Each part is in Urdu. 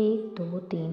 1 2 3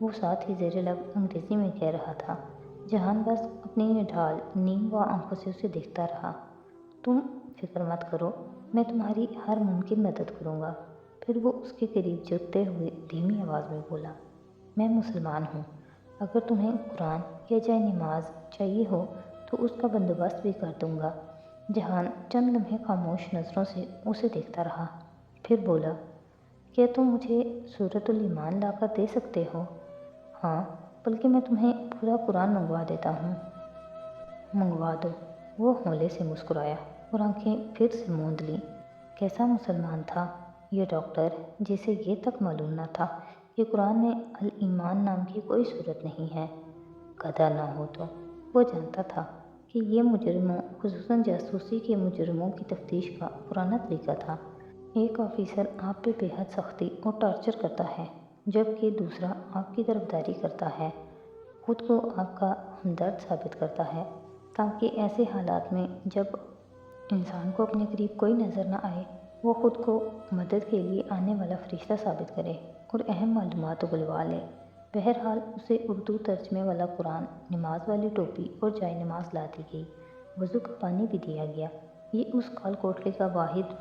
وہ ساتھ ہی زیر لب انگریزی میں کہہ رہا تھا۔ جہان بس اپنی ڈھال نیم و آنکھوں سے اسے دیکھتا رہا۔ تم فکر مت کرو، میں تمہاری ہر ممکن مدد کروں گا۔ پھر وہ اس کے قریب جھکتے ہوئے دھیمی آواز میں بولا، میں مسلمان ہوں، اگر تمہیں قرآن یا جائے نماز چاہیے ہو تو اس کا بندوبست بھی کر دوں گا۔ جہان چند لمحے خاموش نظروں سے اسے دیکھتا رہا، پھر بولا، کیا تم مجھے سورۃ الایمان لا کر دے سکتے ہو؟ ہاں، بلکہ میں تمہیں پورا قرآن منگوا دیتا ہوں۔ منگوا دو۔ وہ ہولے سے مسکرایا اور آنکھیں پھر سے موند لیں۔ کیسا مسلمان تھا یہ ڈاکٹر، جسے یہ تک معلوم نہ تھا کہ قرآن میں الایمان نام کی کوئی صورت نہیں ہے۔ گدھا نہ ہو تو وہ جانتا تھا کہ یہ مجرموں، خصوصاً جاسوسی کے مجرموں کی تفتیش کا پرانا طریقہ تھا۔ ایک آفیسر آپ پہ بے حد سختی اور ٹارچر کرتا ہے، جبکہ دوسرا آپ کی طرفداری کرتا ہے، خود کو آپ کا ہمدرد ثابت کرتا ہے، تاکہ ایسے حالات میں جب انسان کو اپنے قریب کوئی نظر نہ آئے، وہ خود کو مدد کے لیے آنے والا فرشتہ ثابت کرے اور اہم معلومات اگلوا لے۔ بہرحال اسے اردو ترجمے والا قرآن، نماز والی ٹوپی اور جائے نماز لا دی گئی۔ وضو کا پانی بھی دیا گیا۔ یہ اس کال کوٹلی کا واحد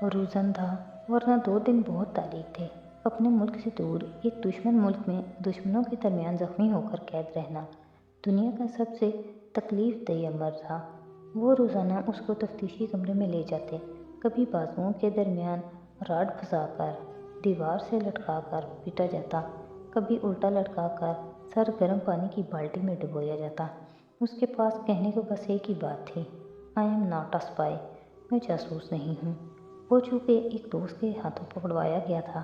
روزن تھا، ورنہ 2 دن بہت تاریک تھے۔ اپنے ملک سے دور ایک دشمن ملک میں دشمنوں کے درمیان زخمی ہو کر قید رہنا دنیا کا سب سے تکلیف دہ امر تھا۔ وہ روزانہ اس کو تفتیشی کمرے میں لے جاتے، کبھی بازوؤں کے درمیان راڈ پھنسا کر دیوار سے لٹکا کر پیٹا جاتا، کبھی الٹا لٹکا کر سر گرم پانی کی بالٹی میں ڈبویا جاتا۔ اس کے پاس کہنے کو بس ایک ہی بات تھی، I am not a spy, میں جاسوس نہیں ہوں۔ وہ چونکہ ایک دوست کے ہاتھوں پکڑوایا گیا تھا،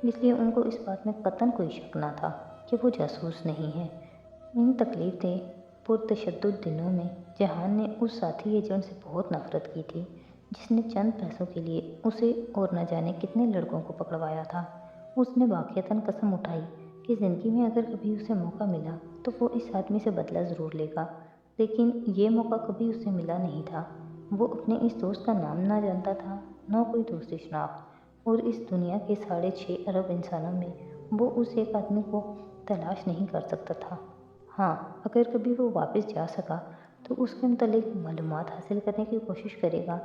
اس لیے ان کو اس بات میں قطعاً کوئی شک نہ تھا کہ وہ جاسوس نہیں ہے۔ ان تکلیف دہ پرتشدد دنوں میں جہان نے اس ساتھی ایجنٹ سے بہت نفرت کی تھی، جس نے چند پیسوں کے لیے اسے اور نہ جانے کتنے لڑکوں کو پکڑوایا تھا۔ اس نے واقعتاً قسم اٹھائی کہ زندگی میں اگر کبھی اسے موقع ملا تو وہ اس آدمی سے بدلہ ضرور لے گا، لیکن یہ موقع کبھی اسے ملا نہیں تھا۔ وہ اپنے اس دوست کا نام نہ جانتا تھا، نہ کوئی دوسری شناخت، اور اس دنیا کے 6.5 ارب انسانوں میں وہ اس ایک آدمی کو تلاش نہیں کر سکتا تھا۔ ہاں، اگر کبھی وہ واپس جا سکا تو اس کے متعلق معلومات حاصل کرنے کی کوشش کرے گا۔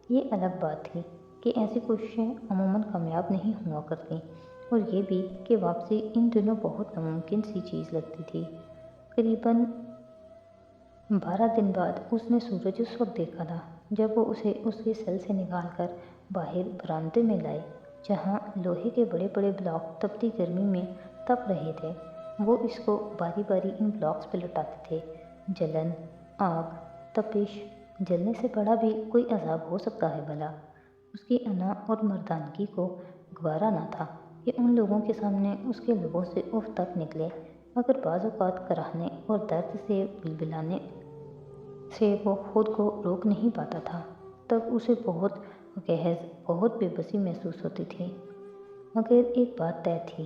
یہ الگ بات تھی کہ ایسی کوششیں عموماً کامیاب نہیں ہوا کرتیں، اور یہ بھی کہ واپسی ان دنوں بہت ناممکن سی چیز لگتی تھی۔ قریباً 12 دن بعد اس نے سورج اس وقت دیکھا تھا جب وہ اسے اس کے سیل سے نکال کر باہر برآمدے میں لائے، جہاں لوہے کے بڑے بڑے بلاک تپتی گرمی میں تپ رہے تھے۔ وہ اس کو باری باری ان بلاکس پہ لٹاتے تھے۔ جلن، آگ، تپش، جلنے سے بڑا بھی کوئی عذاب ہو سکتا ہے بھلا؟ اس کی انا اور مردانگی کو گوارا نہ تھا کہ ان لوگوں کے سامنے اس کے لبوں سے اف تک نکلے، مگر بعض اوقات کراہنے اور درد سے بلبلانے سے وہ خود کو روک نہیں پاتا تھا۔ تب اسے بہت گہز، بہت بے بسی محسوس ہوتی تھی۔ مگر ایک بات طے تھی،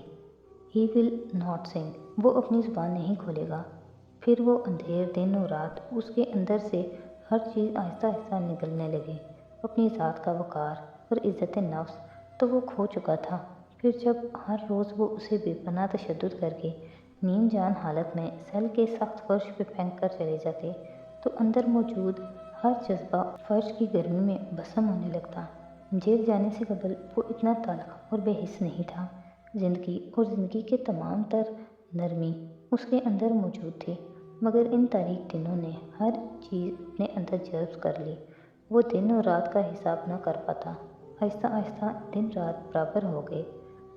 ہی ول ناٹ سنگ، وہ اپنی زبان نہیں کھولے گا۔ پھر وہ اندھیر دن و رات اس کے اندر سے ہر چیز آہستہ آہستہ نگلنے لگے۔ اپنی ذات کا وقار اور عزت نفس تو وہ کھو چکا تھا۔ پھر جب ہر روز وہ اسے بے پناہ تشدد کر کے نیم جان حالت میں سیل کے سخت فرش پہ پھینک کر چلے جاتے تو اندر موجود ہر جذبہ فرش کی گرمی میں بھسم ہونے لگتا۔ جیل جانے سے قبل وہ اتنا تلخ اور بے حس نہیں تھا۔ زندگی اور زندگی کے تمام تر نرمی اس کے اندر موجود تھی، مگر ان تاریک دنوں نے ہر چیز اپنے اندر جذب کر لی۔ وہ دن اور رات کا حساب نہ کر پاتا۔ آہستہ آہستہ دن رات برابر ہو گئے۔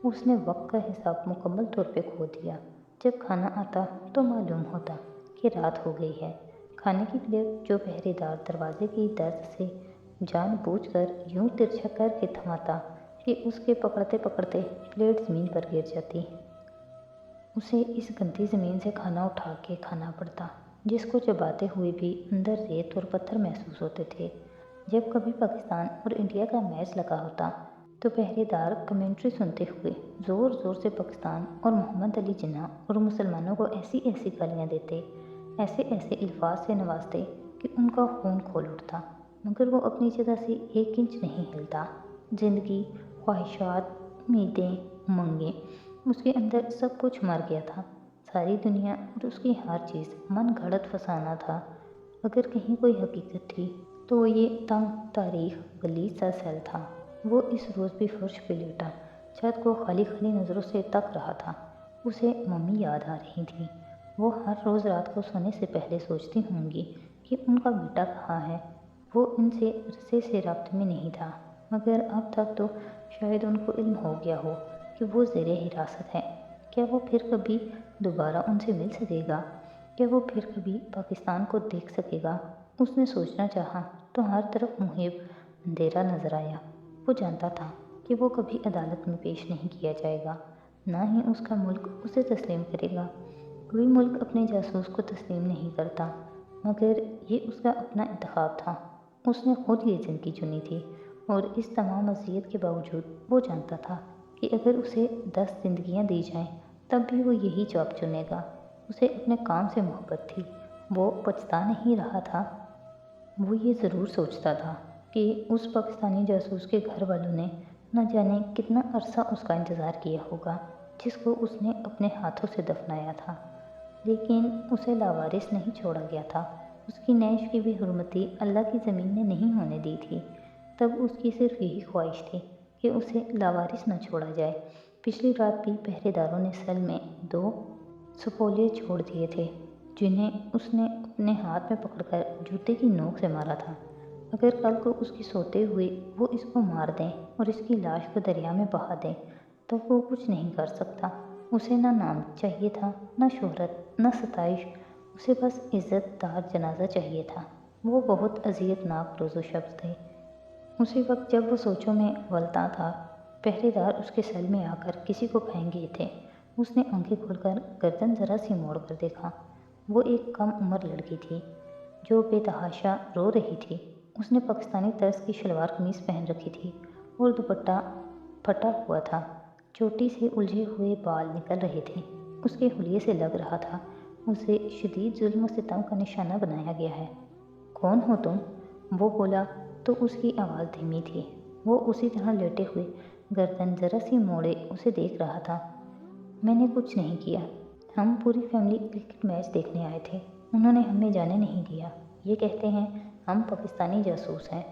اس نے وقت کا حساب مکمل طور پہ کھو دیا۔ جب کھانا آتا تو معلوم ہوتا کہ رات ہو گئی ہے۔ کھانے کی پلیٹ جو پہرے دار دروازے کی درد سے جان بوجھ کر یوں ترچھا کر کے تھماتا کہ اس کے پکڑتے پکڑتے پلیٹ زمین پر گر جاتی۔ اسے اس گندی زمین سے کھانا اٹھا کے کھانا پڑتا، جس کو چباتے ہوئے بھی اندر ریت اور پتھر محسوس ہوتے تھے۔ جب کبھی پاکستان اور انڈیا کا میچ لگا ہوتا تو پہرے دار کمنٹری سنتے ہوئے زور زور سے پاکستان اور محمد علی جناح اور مسلمانوں کو ایسی ایسی گالیاں دیتے، ایسے ایسے الفاظ سے نوازتے کہ ان کا خون کھول اٹھتا، مگر وہ اپنی جگہ سے 1 انچ نہیں ہلتا۔ زندگی، خواہشات، امیدیں، امنگیں اس کے اندر سب کچھ مر گیا تھا، ساری دنیا اور اس کی ہر چیز من گھڑت فسانہ تھا۔ اگر کہیں کوئی حقیقت تھی تو وہ یہ تنگ تاریخ غلیظ سا سیل تھا۔ وہ اس روز بھی فرش پہ لیٹا چھت کو خالی خالی نظروں سے تک رہا تھا۔ اسے ممی یاد آ رہی تھی۔ وہ ہر روز رات کو سونے سے پہلے سوچتی ہوں گی کہ ان کا بیٹا کہاں ہے۔ وہ ان سے عرصے سے رابطے میں نہیں تھا، مگر اب تک تو شاید ان کو علم ہو گیا ہو کہ وہ زیر حراست ہے۔ کیا وہ پھر کبھی دوبارہ ان سے مل سکے گا؟ کیا وہ پھر کبھی پاکستان کو دیکھ سکے گا؟ اس نے سوچنا چاہا تو ہر طرف محیط اندھیرا نظر آیا۔ وہ جانتا تھا کہ وہ کبھی عدالت میں پیش نہیں کیا جائے گا، نہ ہی اس کا ملک اسے تسلیم کرے گا۔ کوئی ملک اپنے جاسوس کو تسلیم نہیں کرتا، مگر یہ اس کا اپنا انتخاب تھا۔ اس نے خود یہ زندگی چنی تھی، اور اس تمام اذیت کے باوجود وہ جانتا تھا کہ اگر اسے 10 زندگیاں دی جائیں تب بھی وہ یہی جاب چنے گا۔ اسے اپنے کام سے محبت تھی، وہ پچھتا نہیں رہا تھا۔ وہ یہ ضرور سوچتا تھا کہ اس پاکستانی جاسوس کے گھر والوں نے نہ جانے کتنا عرصہ اس کا انتظار کیا ہوگا، جس کو اس نے اپنے ہاتھوں سے دفنایا تھا، لیکن اسے لاوارث نہیں چھوڑا گیا تھا۔ اس کی نیش کی بھی حرمتی اللہ کی زمین نے نہیں ہونے دی تھی۔ تب اس کی صرف یہی خواہش تھی کہ اسے لاوارث نہ چھوڑا جائے۔ پچھلی رات بھی پہرے داروں نے سیل میں 2 سپولیے چھوڑ دیے تھے، جنہیں اس نے اپنے ہاتھ میں پکڑ کر جوتے کی نوک سے مارا تھا۔ اگر کل کو اس کی سوتے ہوئے وہ اس کو مار دیں اور اس کی لاش کو دریا میں بہا دیں تو وہ کچھ نہیں کر سکتا۔ اسے نہ نام چاہیے تھا، نہ شہرت، نہ ستائش، اسے بس عزت دار جنازہ چاہیے تھا۔ وہ بہت اذیت ناک روز و شب تھے۔ اسی وقت جب وہ سوچوں میں غلطاں تھا، پہرے دار اس کے سیل میں آ کر کسی کو پھینک تھے۔ اس نے آنکھیں کھول کر گردن ذرا سی موڑ کر دیکھا۔ وہ ایک کم عمر لڑکی تھی جو بے تحاشا رو رہی تھی۔ اس نے پاکستانی طرز کی شلوار قمیص پہن رکھی تھی اور دوپٹہ پھٹا ہوا تھا۔ چوٹی سے الجھے ہوئے بال نکل رہے تھے۔ اس کے حلیے سے لگ رہا تھا اسے شدید ظلم و ستم کا نشانہ بنایا گیا ہے۔ کون ہو تم؟ وہ بولا تو اس کی آواز دھیمی تھی۔ وہ اسی طرح لیٹے ہوئے گردن ذرا سی موڑے اسے دیکھ رہا تھا۔ میں نے کچھ نہیں کیا، ہم پوری فیملی کرکٹ میچ دیکھنے آئے تھے، انہوں نے ہمیں جانے نہیں دیا۔ یہ کہتے ہیں ہم پاکستانی جاسوس ہیں۔